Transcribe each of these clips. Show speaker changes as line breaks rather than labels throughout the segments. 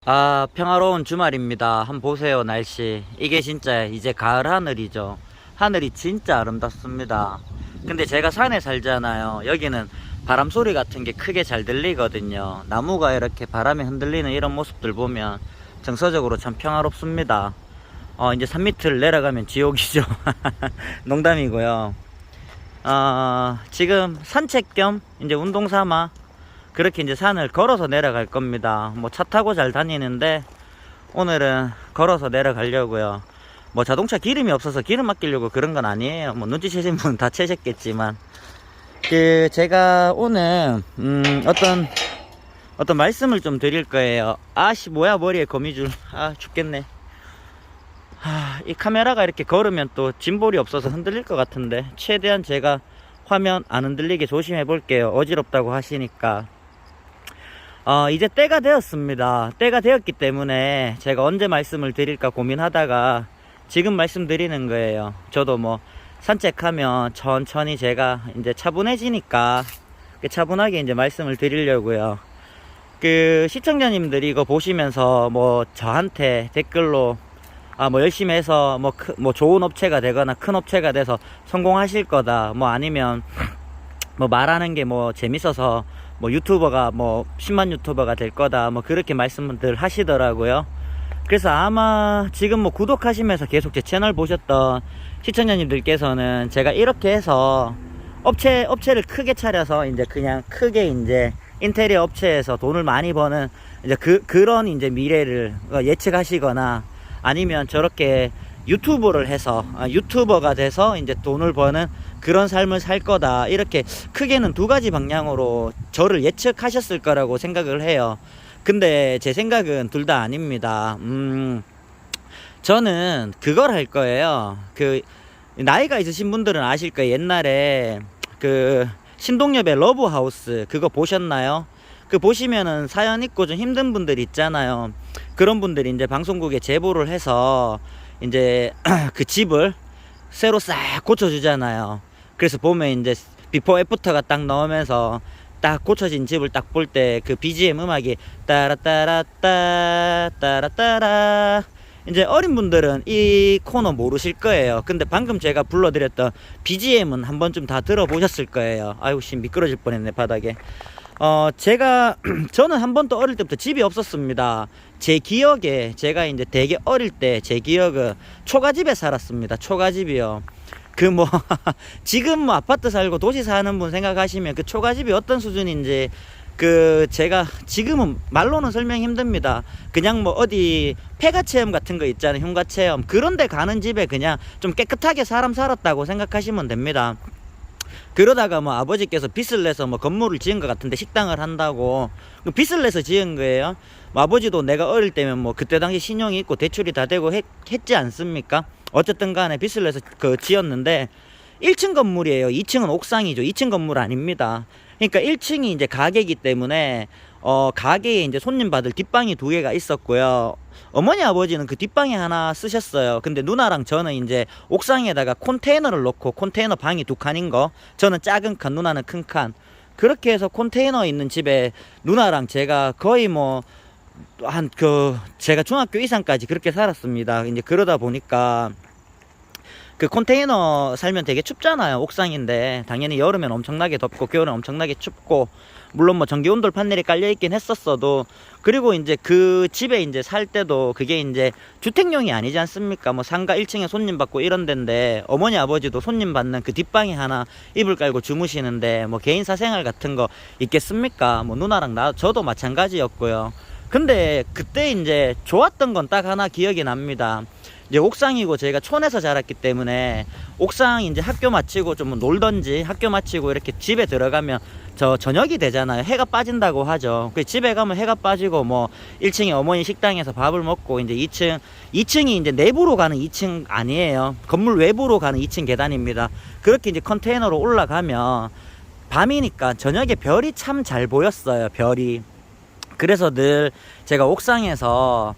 평화로운 주말입니다. 한번 보세요, 날씨. 이게 진짜 이제 가을 하늘이죠. 하늘이 진짜 아름답습니다. 근데 제가 산에 살잖아요. 여기는 바람 소리 같은 게 크게 잘 들리거든요. 나무가 이렇게 바람에 흔들리는 이런 모습들 보면 정서적으로 참 평화롭습니다. 이제 산 밑을 내려가면 지옥이죠. 농담이고요. 지금 산책 겸 이제 운동 삼아 그렇게 이제 산을 걸어서 내려갈 겁니다. 뭐 차 타고 잘 다니는데 오늘은 걸어서 내려가려고요. 뭐 자동차 기름이 없어서 기름 아끼려고 그런 건 아니에요. 뭐 눈치채신 분은 다 채셨겠지만 제가 오늘 어떤 말씀을 좀 드릴 거예요. 뭐야 머리에 거미줄. 죽겠네. 이 카메라가 이렇게 걸으면 또 짐볼이 없어서 흔들릴 것 같은데 최대한 제가 화면 안 흔들리게 조심해 볼게요. 어지럽다고 하시니까. 이제 때가 되었습니다. 때가 되었기 때문에 제가 언제 말씀을 드릴까 고민하다가 지금 말씀드리는 거예요. 저도 뭐 산책하면 천천히 제가 이제 차분해지니까 차분하게 이제 말씀을 드리려고요. 시청자님들이 이거 보시면서 뭐 저한테 댓글로 뭐 열심히 해서 뭐 좋은 업체가 되거나 큰 업체가 돼서 성공하실 거다, 뭐 아니면 뭐 말하는 게 뭐 재밌어서 뭐 유튜버가 뭐 10만 유튜버가 될 거다, 뭐 그렇게 말씀들 하시더라고요. 그래서 아마 지금 뭐 구독하시면서 계속 제 채널 보셨던 시청자님들께서는 제가 이렇게 해서 업체를 크게 차려서 이제 그냥 크게 이제 인테리어 업체에서 돈을 많이 버는 이제 그런 이제 미래를 예측하시거나, 아니면 저렇게 유튜버를 해서 유튜버가 돼서 이제 돈을 버는 그런 삶을 살 거다, 이렇게 크게는 두 가지 방향으로 저를 예측하셨을 거라고 생각을 해요. 근데 제 생각은 둘 다 아닙니다. 저는 그걸 할 거예요. 나이가 있으신 분들은 아실 거예요. 옛날에 신동엽의 러브하우스 그거 보셨나요? 보시면은 사연 있고 좀 힘든 분들 있잖아요. 그런 분들이 이제 방송국에 제보를 해서 이제 그 집을 새로 싹 고쳐주잖아요. 그래서 보면 이제 비포 애프터가 딱 나오면서 딱 고쳐진 집을 딱 볼 때 그 BGM 음악이 따라따라따 따라따라. 이제 어린 분들은 이 코너 모르실 거예요. 근데 방금 제가 불러드렸던 BGM은 한 번쯤 다 들어보셨을 거예요. 아이고 씨, 미끄러질 뻔했네 바닥에. 저는 한 번도 어릴 때부터 집이 없었습니다. 제 기억에 제가 이제 되게 어릴 때 제 기억은 초가집에 살았습니다. 초가집이요. 지금 뭐 아파트 살고 도시 사는 분 생각하시면 그 초가집이 어떤 수준인지 제가 지금은 말로는 설명 힘듭니다. 그냥 뭐 어디 폐가 체험 같은 거 있잖아요. 흉가 체험. 그런데 가는 집에 그냥 좀 깨끗하게 사람 살았다고 생각하시면 됩니다. 그러다가 뭐 아버지께서 빚을 내서 뭐 건물을 지은 것 같은데 식당을 한다고 빚을 내서 지은 거예요. 뭐 아버지도 내가 어릴 때면 뭐 그때 당시 신용이 있고 대출이 다 되고 했지 않습니까? 어쨌든 간에 빚을 내서 지었는데 1층 건물이에요. 2층은 옥상이죠. 2층 건물 아닙니다. 그러니까 1층이 이제 가게이기 때문에 가게에 이제 손님 받을 뒷방이 2개가 있었고요. 어머니 아버지는 그 뒷방에 하나 쓰셨어요. 근데 누나랑 저는 이제 옥상에다가 컨테이너를 놓고, 컨테이너 방이 2칸인 거, 저는 작은 칸, 누나는 큰 칸, 그렇게 해서 컨테이너 있는 집에 누나랑 제가 거의 뭐 제가 중학교 이상까지 그렇게 살았습니다. 이제 그러다 보니까 컨테이너 살면 되게 춥잖아요. 옥상인데 당연히 여름엔 엄청나게 덥고 겨울엔 엄청나게 춥고, 물론 뭐 전기 온돌 판넬이 깔려 있긴 했었어도, 그리고 이제 그 집에 이제 살 때도 그게 이제 주택용이 아니지 않습니까? 뭐 상가 1층에 손님 받고 이런 데인데 어머니 아버지도 손님 받는 그 뒷방에 하나 이불 깔고 주무시는데 뭐 개인 사생활 같은 거 있겠습니까? 뭐 누나랑 저도 마찬가지였고요. 근데 그때 이제 좋았던 건 딱 하나 기억이 납니다. 이제 옥상이고 저희가 촌에서 자랐기 때문에 옥상 이제 학교 마치고 좀 놀던지 학교 마치고 이렇게 집에 들어가면 저녁이 되잖아요. 해가 빠진다고 하죠. 집에 가면 해가 빠지고 뭐 1층에 어머니 식당에서 밥을 먹고 이제 2층이 이제 내부로 가는 2층 아니에요. 건물 외부로 가는 2층 계단입니다. 그렇게 이제 컨테이너로 올라가면 밤이니까 저녁에 별이 참 잘 보였어요. 별이. 그래서 늘 제가 옥상에서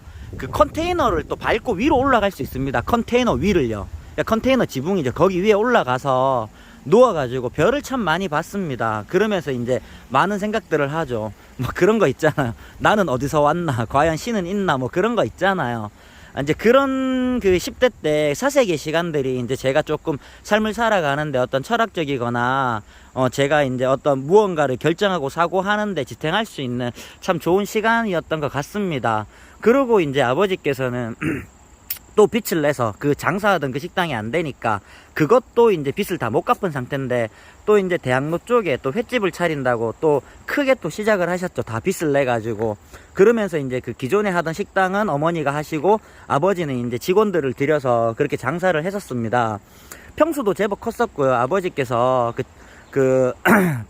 컨테이너를 또 밟고 위로 올라갈 수 있습니다. 컨테이너 위를요. 컨테이너 지붕이죠. 거기 위에 올라가서 누워가지고 별을 참 많이 봤습니다. 그러면서 이제 많은 생각들을 하죠. 뭐 그런 거 있잖아요. 나는 어디서 왔나? 과연 신은 있나? 뭐 그런 거 있잖아요. 이제 그런 그 10대 때 사색의 시간들이 이제 제가 조금 삶을 살아가는데 어떤 철학적이거나 제가 이제 어떤 무언가를 결정하고 사고하는데 지탱할 수 있는 참 좋은 시간이었던 것 같습니다. 그리고 이제 아버지께서는 또 빚을 내서 그 장사하던 그 식당이 안 되니까 그것도 이제 빚을 다 못 갚은 상태인데 또 이제 대학로 쪽에 또 횟집을 차린다고 또 크게 또 시작을 하셨죠. 다 빚을 내 가지고. 그러면서 이제 그 기존에 하던 식당은 어머니가 하시고 아버지는 이제 직원들을 들여서 그렇게 장사를 했었습니다. 평수도 제법 컸었고요. 아버지께서 그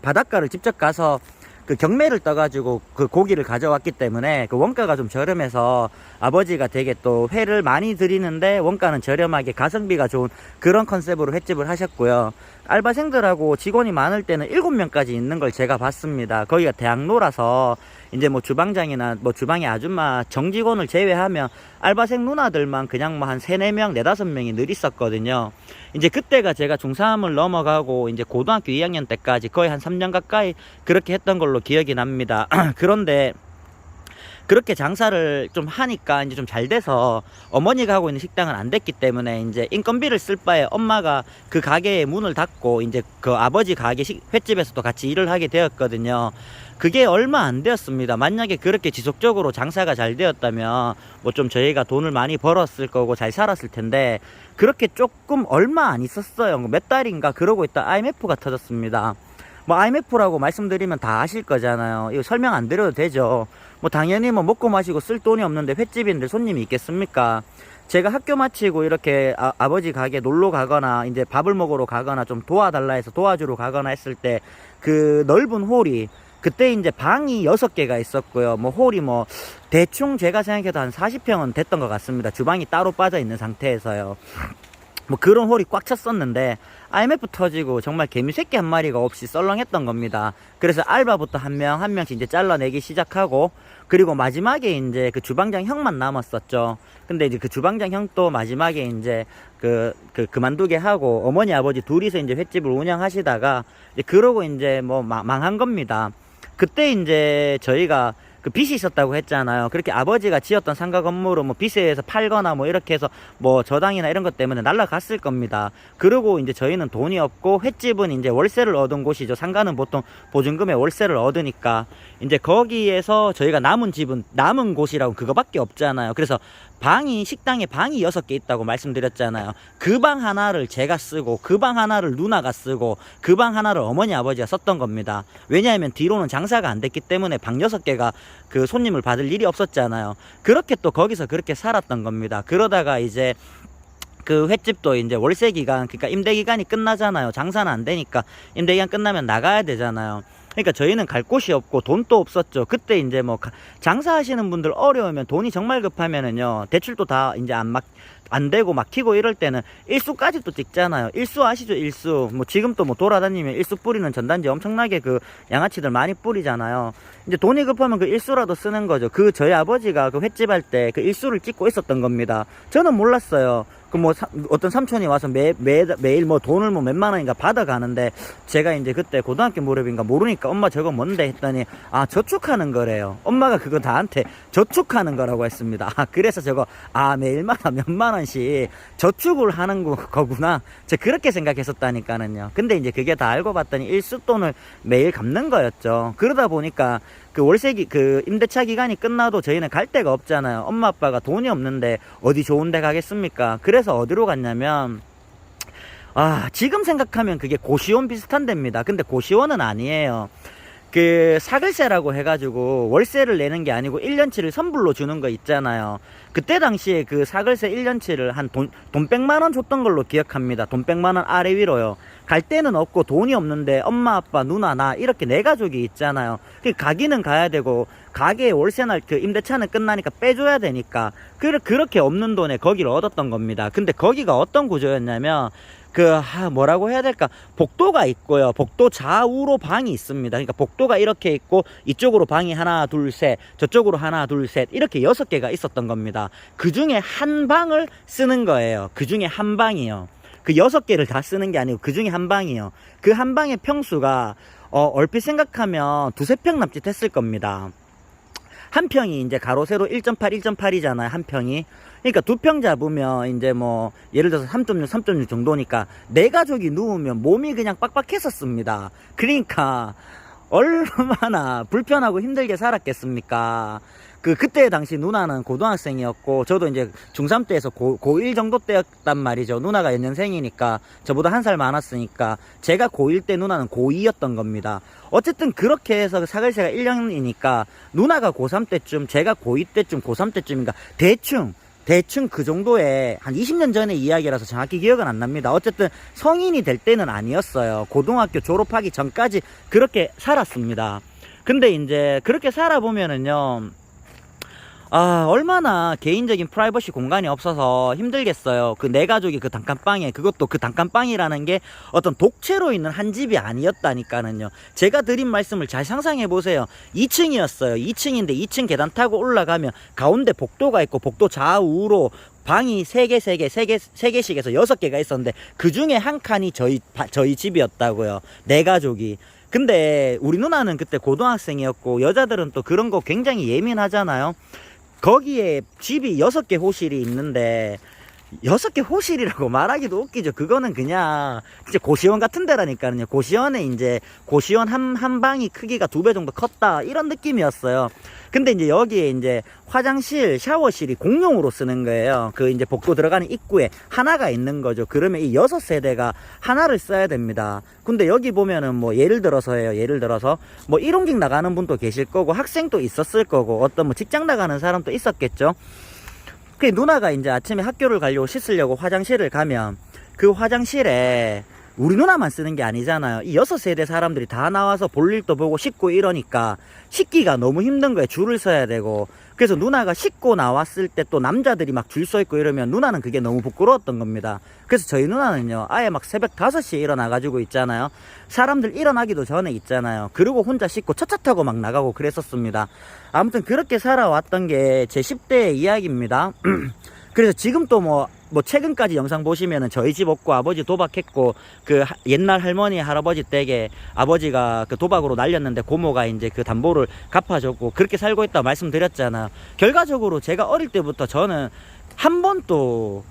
바닷가를 직접 가서 그 경매를 떠가지고 그 고기를 가져왔기 때문에 그 원가가 좀 저렴해서 아버지가 되게 또 회를 많이 드리는데 원가는 저렴하게 가성비가 좋은 그런 컨셉으로 횟집을 하셨고요. 알바생들하고 직원이 많을 때는 7명까지 있는 걸 제가 봤습니다. 거기가 대학로라서 이제 뭐 주방장이나 뭐 주방의 아줌마 정직원을 제외하면 알바생 누나들만 그냥 뭐 한 3, 4명, 4, 5명이 늘 있었거든요. 이제 그때가 제가 중3을 넘어가고 이제 고등학교 2학년 때까지 거의 한 3년 가까이 그렇게 했던 걸로 기억이 납니다. 그런데 그렇게 장사를 좀 하니까 이제 좀 잘 돼서 어머니가 하고 있는 식당은 안 됐기 때문에 이제 인건비를 쓸 바에 엄마가 그 가게의 문을 닫고 이제 그 아버지 가게 횟집에서도 같이 일을 하게 되었거든요. 그게 얼마 안 되었습니다. 만약에 그렇게 지속적으로 장사가 잘 되었다면 뭐 좀 저희가 돈을 많이 벌었을 거고 잘 살았을 텐데 그렇게 조금 얼마 안 있었어요. 몇 달인가 그러고 있다 IMF가 터졌습니다. 뭐 IMF라고 말씀드리면 다 아실 거잖아요. 이거 설명 안 드려도 되죠. 뭐 당연히 뭐 먹고 마시고 쓸 돈이 없는데 횟집인데 손님이 있겠습니까? 제가 학교 마치고 이렇게 아버지 가게 놀러 가거나 이제 밥을 먹으러 가거나 좀 도와달라 해서 도와주러 가거나 했을 때 그 넓은 홀이 그때 이제 방이 6개가 있었고요. 뭐 홀이 뭐 대충 제가 생각해도 한 40평은 됐던 것 같습니다. 주방이 따로 빠져 있는 상태에서요. 뭐 그런 홀이 꽉 찼었는데 IMF 터지고 정말 개미새끼 한 마리가 없이 썰렁했던 겁니다. 그래서 알바부터 한 명 한 명씩 이제 잘라내기 시작하고 그리고 마지막에 이제 그 주방장 형만 남았었죠. 근데 이제 그 주방장 형도 마지막에 이제 그만두게 하고 어머니 아버지 둘이서 이제 횟집을 운영하시다가 이제 그러고 이제 뭐 망한 겁니다. 그때 이제 저희가 그 빚이 있었다고 했잖아요. 그렇게 아버지가 지었던 상가 건물을 뭐 빚에 의해서 팔거나 뭐 이렇게 해서 뭐 저당이나 이런 것 때문에 날라갔을 겁니다. 그리고 이제 저희는 돈이 없고 횟집은 이제 월세를 얻은 곳이죠. 상가는 보통 보증금에 월세를 얻으니까 이제 거기에서 저희가 남은 집은 남은 곳이라고 그거밖에 없잖아요. 그래서 식당에 방이 6개 있다고 말씀드렸잖아요. 그 방 하나를 제가 쓰고 그 방 하나를 누나가 쓰고 그 방 하나를 어머니 아버지가 썼던 겁니다. 왜냐하면 뒤로는 장사가 안 됐기 때문에 방 6개가 그 손님을 받을 일이 없었잖아요. 그렇게 또 거기서 그렇게 살았던 겁니다. 그러다가 이제 그 횟집도 이제 월세 기간, 그러니까 임대 기간이 끝나잖아요. 장사는 안 되니까 임대 기간 끝나면 나가야 되잖아요. 그러니까 저희는 갈 곳이 없고 돈도 없었죠. 그때 이제 뭐 장사하시는 분들 어려우면 돈이 정말 급하면은요 대출도 다 이제 안 되고 막히고 이럴 때는 일수까지 또 찍잖아요. 일수 아시죠? 일수. 뭐 지금 또 뭐 돌아다니면 일수 뿌리는 전단지 엄청나게 그 양아치들 많이 뿌리잖아요. 이제 돈이 급하면 그 일수라도 쓰는 거죠. 저희 아버지가 그 횟집 할 때 그 일수를 찍고 있었던 겁니다. 저는 몰랐어요. 그 뭐 어떤 삼촌이 와서 매일 뭐 돈을 뭐 몇만 원인가 받아가는데 제가 이제 그때 고등학교 무렵인가 모르니까 엄마 저거 뭔데 했더니 저축하는 거래요. 엄마가 그거 나한테 저축하는 거라고 했습니다. 그래서 저거 매일마다 몇만 원씩 저축을 하는 거구나. 제가 그렇게 생각했었다니까는요. 근데 이제 그게 다 알고 봤더니 일수돈을 매일 갚는 거였죠. 그러다 보니까 그 그 임대차 기간이 끝나도 저희는 갈 데가 없잖아요. 엄마 아빠가 돈이 없는데 어디 좋은 데 가겠습니까? 그래서 어디로 갔냐면 지금 생각하면 그게 고시원 비슷한 데입니다. 근데 고시원은 아니에요. 그 사글세라고 해가지고 월세를 내는 게 아니고 1년치를 선불로 주는 거 있잖아요. 그때 당시에 그 사글세 1년치를 한 돈 100만 원 줬던 걸로 기억합니다. 돈 100만 원 아래 위로요. 갈 데는 없고 돈이 없는데 엄마 아빠 누나 나 이렇게 4가족이 있잖아요. 가기는 가야 되고 가게에 월세날 그 임대차는 끝나니까 빼줘야 되니까 그렇게 없는 돈에 거기를 얻었던 겁니다. 근데 거기가 어떤 구조였냐면 뭐라고 해야 될까? 복도가 있고요. 복도 좌우로 방이 있습니다. 그러니까 복도가 이렇게 있고 이쪽으로 방이 하나, 둘, 셋, 저쪽으로 하나, 둘, 셋 이렇게 6개가 있었던 겁니다. 그 중에 한 방을 쓰는 거예요. 그 중에 한 방이요. 그 6개를 다 쓰는 게 아니고 그 중에 한 방이요. 그 한 방의 평수가 얼핏 생각하면 두세 평 남짓 했을 겁니다. 한 평이 이제 가로 세로 1.8, 1.8이잖아요. 한 평이. 그러니까 2평 잡으면 이제 뭐 예를 들어서 3.6, 3.6 정도니까 네 가족이 누우면 몸이 그냥 빡빡했었습니다. 그러니까 얼마나 불편하고 힘들게 살았겠습니까? 그때 당시 누나는 고등학생이었고, 저도 이제 중3 때에서 고1 정도 때였단 말이죠. 누나가 연년생이니까, 저보다 한 살 많았으니까, 제가 고1 때 누나는 고2였던 겁니다. 어쨌든 그렇게 해서 사글세가 1년이니까, 누나가 고3 때쯤, 제가 고2 때쯤, 고3 때쯤인가, 대충 그 정도의 한 20년 전의 이야기라서 정확히 기억은 안 납니다. 어쨌든 성인이 될 때는 아니었어요. 고등학교 졸업하기 전까지 그렇게 살았습니다. 근데 이제 그렇게 살아보면은요, 얼마나 개인적인 프라이버시 공간이 없어서 힘들겠어요. 그 네 가족이 그 단칸방에, 그것도 그 단칸방이라는 게 어떤 독채로 있는 한 집이 아니었다니까는요. 제가 드린 말씀을 잘 상상해 보세요. 2층이었어요. 2층인데 2층 계단 타고 올라가면 가운데 복도가 있고 복도 좌우로 방이 3개씩 해서 6개가 있었는데 그 중에 한 칸이 저희 집이었다고요. 네 가족이. 근데 우리 누나는 그때 고등학생이었고 여자들은 또 그런 거 굉장히 예민하잖아요. 거기에 집이 6개 호실이 있는데 6개 호실이라고 말하기도 웃기죠. 그거는 그냥 진짜 고시원 같은 데라니까요. 고시원에 이제 고시원 한 방이 크기가 2배 정도 컸다 이런 느낌이었어요. 근데 이제 여기에 이제 화장실, 샤워실이 공용으로 쓰는 거예요. 그 이제 복도 들어가는 입구에 하나가 있는 거죠. 그러면 이 6세대가 하나를 써야 됩니다. 근데 여기 보면은 뭐 예를 들어서 뭐 1홍직 나가는 분도 계실 거고 학생도 있었을 거고 어떤 뭐 직장 나가는 사람도 있었겠죠. 그 누나가 이제 아침에 학교를 가려고 씻으려고 화장실을 가면 그 화장실에 우리 누나만 쓰는 게 아니잖아요. 이 6세대 사람들이 다 나와서 볼 일도 보고 씻고 이러니까 씻기가 너무 힘든 거예요. 줄을 서야 되고. 그래서 누나가 씻고 나왔을 때 또 남자들이 막 줄 서 있고 이러면 누나는 그게 너무 부끄러웠던 겁니다. 그래서 저희 누나는요, 아예 막 새벽 5시에 일어나가지고 있잖아요. 사람들 일어나기도 전에 있잖아요. 그리고 혼자 씻고 첫 차 타고 막 나가고 그랬었습니다. 아무튼 그렇게 살아왔던 게 제 10대의 이야기입니다. 그래서 지금 또 뭐 최근까지 영상 보시면은 저희 집 없고 아버지 도박했고 그 옛날 할머니 할아버지 댁에 아버지가 그 도박으로 날렸는데 고모가 이제 그 담보를 갚아줬고 그렇게 살고 있다고 말씀드렸잖아요. 결과적으로 제가 어릴 때부터 저는 한 번도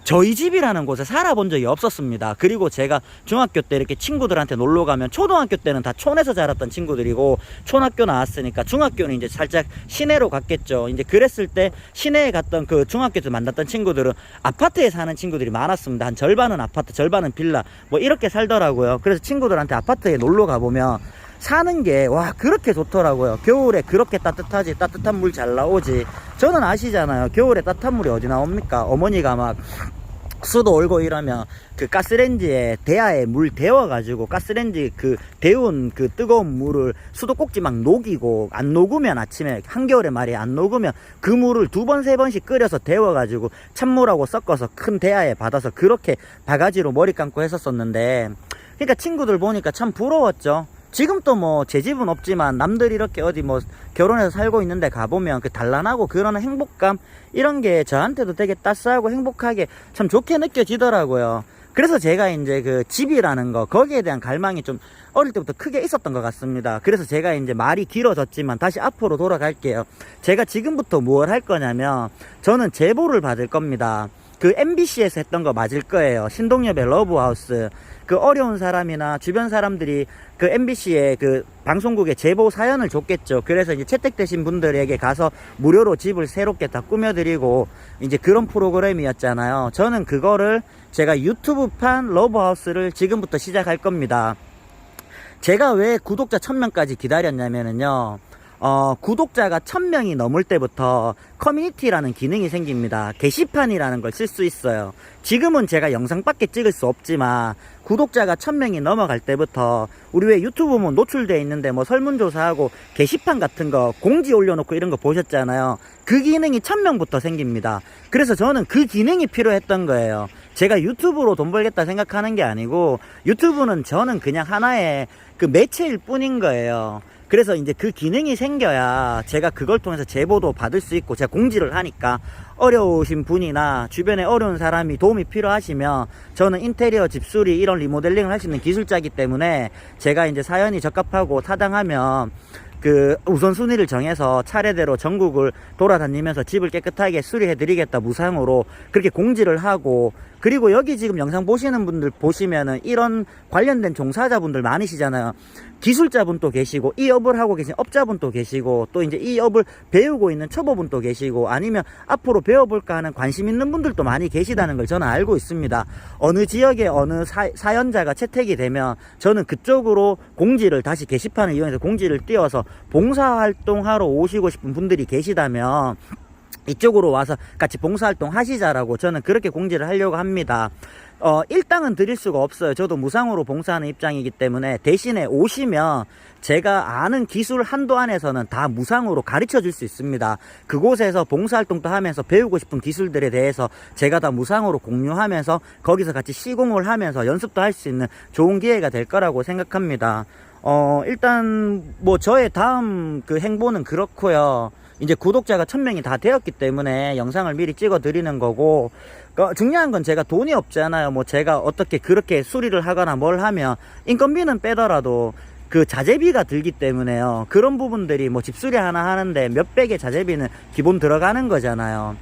저희 집이라는 곳에 살아본 적이 없었습니다. 그리고 제가 중학교 때 이렇게 친구들한테 놀러 가면 초등학교 때는 다 촌에서 자랐던 친구들이고 촌학교 나왔으니까 중학교는 이제 살짝 시내로 갔겠죠. 이제 그랬을 때 시내에 갔던 그 중학교 때 만났던 친구들은 아파트에 사는 친구들이 많았습니다. 한 절반은 아파트, 절반은 빌라 뭐 이렇게 살더라고요. 그래서 친구들한테 아파트에 놀러 가보면 사는 게 와 그렇게 좋더라고요. 겨울에 그렇게 따뜻하지, 따뜻한 물 잘 나오지. 저는 아시잖아요. 겨울에 따뜻한 물이 어디 나옵니까? 어머니가 막 수도 올고 이러면 그 가스레인지에 대야에 물 데워가지고 가스레인지 그 데운 그 뜨거운 물을 수도꼭지 막 녹이고 안 녹으면 아침에 한겨울에 말이에요. 안 녹으면 그 물을 2번 3번씩 끓여서 데워가지고 찬물하고 섞어서 큰 대야에 받아서 그렇게 바가지로 머리 감고 했었었는데 그러니까 친구들 보니까 참 부러웠죠. 지금 또 뭐 제 집은 없지만 남들이 이렇게 어디 뭐 결혼해서 살고 있는데 가보면 그 단란하고 그런 행복감 이런 게 저한테도 되게 따스하고 행복하게 참 좋게 느껴지더라고요. 그래서 제가 이제 그 집이라는 거 거기에 대한 갈망이 좀 어릴 때부터 크게 있었던 것 같습니다. 그래서 제가 이제 말이 길어졌지만 다시 앞으로 돌아갈게요. 제가 지금부터 뭘 할 거냐면 저는 제보를 받을 겁니다. 그 MBC에서 했던 거 맞을 거예요. 신동엽의 러브하우스. 그 어려운 사람이나 주변 사람들이 그 MBC의 그 방송국에 제보 사연을 줬겠죠. 그래서 이제 채택되신 분들에게 가서 무료로 집을 새롭게 다 꾸며드리고 이제 그런 프로그램이었잖아요. 저는 그거를 제가 유튜브판 러브하우스를 지금부터 시작할 겁니다. 제가 왜 구독자 1000명까지 기다렸냐면요. 구독자가 1000명이 넘을 때부터 커뮤니티라는 기능이 생깁니다. 게시판이라는 걸 쓸 수 있어요. 지금은 제가 영상밖에 찍을 수 없지만 구독자가 1000명이 넘어갈 때부터 우리 왜 유튜브 보면 노출되어 있는데 뭐 설문조사하고 게시판 같은 거 공지 올려놓고 이런 거 보셨잖아요. 그 기능이 1000명부터 생깁니다. 그래서 저는 그 기능이 필요했던 거예요. 제가 유튜브로 돈 벌겠다 생각하는 게 아니고 유튜브는 저는 그냥 하나의 그 매체일 뿐인 거예요. 그래서 이제 그 기능이 생겨야 제가 그걸 통해서 제보도 받을 수 있고, 제가 공지를 하니까 어려우신 분이나 주변에 어려운 사람이 도움이 필요하시면 저는 인테리어 집수리 이런 리모델링을 할 수 있는 기술자이기 때문에 제가 이제 사연이 적합하고 타당하면 그 우선순위를 정해서 차례대로 전국을 돌아다니면서 집을 깨끗하게 수리해 드리겠다 무상으로 그렇게 공지를 하고, 그리고 여기 지금 영상 보시는 분들 보시면은 이런 관련된 종사자분들 많으시잖아요. 기술자분도 계시고, 이 업을 하고 계신 업자분도 계시고, 또 이제 이 업을 배우고 있는 초보분도 계시고, 아니면 앞으로 배워볼까 하는 관심 있는 분들도 많이 계시다는 걸 저는 알고 있습니다. 어느 지역에 어느 사연자가 채택이 되면 저는 그쪽으로 공지를 다시 게시판을 이용해서 공지를 띄워서 봉사활동하러 오시고 싶은 분들이 계시다면 이쪽으로 와서 같이 봉사활동 하시자라고 저는 그렇게 공지를 하려고 합니다. 일당은 드릴 수가 없어요. 저도 무상으로 봉사하는 입장이기 때문에 대신에 오시면 제가 아는 기술 한도 안에서는 다 무상으로 가르쳐 줄 수 있습니다. 그곳에서 봉사활동도 하면서 배우고 싶은 기술들에 대해서 제가 다 무상으로 공유하면서 거기서 같이 시공을 하면서 연습도 할 수 있는 좋은 기회가 될 거라고 생각합니다. 일단 뭐 저의 다음 그 행보는 그렇고요. 이제 구독자가 1000명이 다 되었기 때문에 영상을 미리 찍어 드리는 거고, 중요한 건 제가 돈이 없잖아요. 뭐 제가 어떻게 그렇게 수리를 하거나 뭘 하면 인건비는 빼더라도 그 자재비가 들기 때문에요. 그런 부분들이 뭐 집수리 하나 하는데 몇백의 자재비는 기본 들어가는 거잖아요.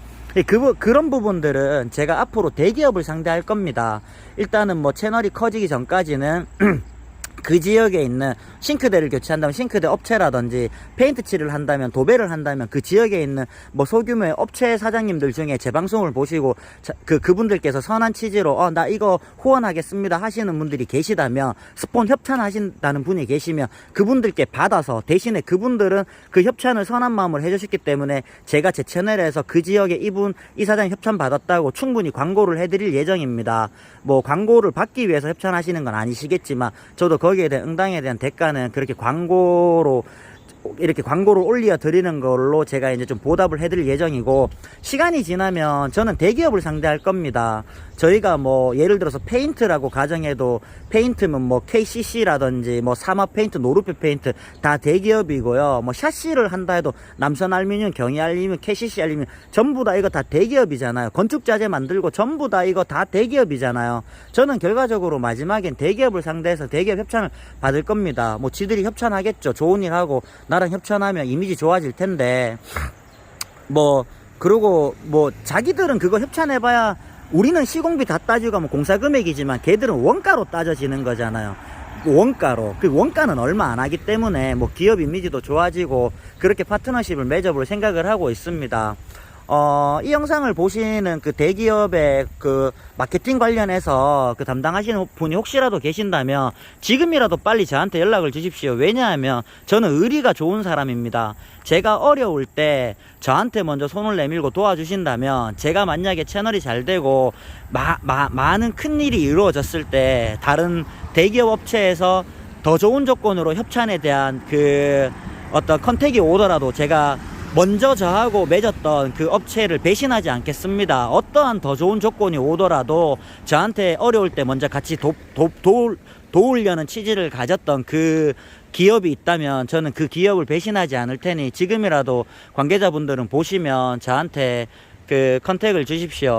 그런 부분들은 제가 앞으로 대기업을 상대할 겁니다. 일단은 뭐 채널이 커지기 전까지는 그 지역에 있는 싱크대를 교체한다면 싱크대 업체라든지 페인트 칠을 한다면 도배를 한다면 그 지역에 있는 뭐 소규모의 업체 사장님들 중에 제 방송을 보시고 그분들께서 선한 취지로 나 이거 후원하겠습니다 하시는 분들이 계시다면, 스폰 협찬하신다는 분이 계시면 그분들께 받아서 대신에 그분들은 그 협찬을 선한 마음으로 해주셨기 때문에 제가 제 채널에서 그 지역에 이 사장님 협찬 받았다고 충분히 광고를 해드릴 예정입니다. 뭐 광고를 받기 위해서 협찬하시는 건 아니시겠지만 저도 거기에 대한 응당에 대한 대가는 그렇게 이렇게 광고를 올려 드리는 걸로 제가 이제 좀 보답을 해드릴 예정이고, 시간이 지나면 저는 대기업을 상대할 겁니다. 저희가 뭐 예를 들어서 페인트라고 가정해도 페인트면 뭐 KCC라든지 뭐 사막 페인트, 노르페 페인트 다 대기업이고요. 뭐 샤시를 한다 해도 남선 알루미늄, 경희 알루미늄, KCC 알루미늄 전부 다 이거 다 대기업이잖아요. 건축 자재 만들고 전부 다 이거 다 대기업이잖아요. 저는 결과적으로 마지막엔 대기업을 상대해서 대기업 협찬을 받을 겁니다. 뭐 지들이 협찬하겠죠. 좋은 일 하고 나랑 협찬하면 이미지 좋아질 텐데, 그리고 자기들은 그거 협찬해봐야 우리는 시공비 다 따지고 하면 공사 금액이지만 걔들은 원가로 따져지는 거잖아요. 원가로. 그 원가는 얼마 안 하기 때문에 뭐 기업 이미지도 좋아지고 그렇게 파트너십을 맺어볼 생각을 하고 있습니다. 이 영상을 보시는 그 대기업의 그 마케팅 관련해서 그 담당하시는 분이 혹시라도 계신다면 지금이라도 빨리 저한테 연락을 주십시오. 왜냐하면 저는 의리가 좋은 사람입니다. 제가 어려울 때 저한테 먼저 손을 내밀고 도와주신다면 제가 만약에 채널이 잘 되고 많은 큰일이 이루어졌을 때 다른 대기업 업체에서 더 좋은 조건으로 협찬에 대한 그 어떤 컨택이 오더라도 제가 먼저 저하고 맺었던 그 업체를 배신하지 않겠습니다. 어떠한 더 좋은 조건이 오더라도 저한테 어려울 때 먼저 같이 도우려는 취지를 가졌던 그 기업이 있다면 저는 그 기업을 배신하지 않을 테니 지금이라도 관계자분들은 보시면 저한테 그 컨택을 주십시오.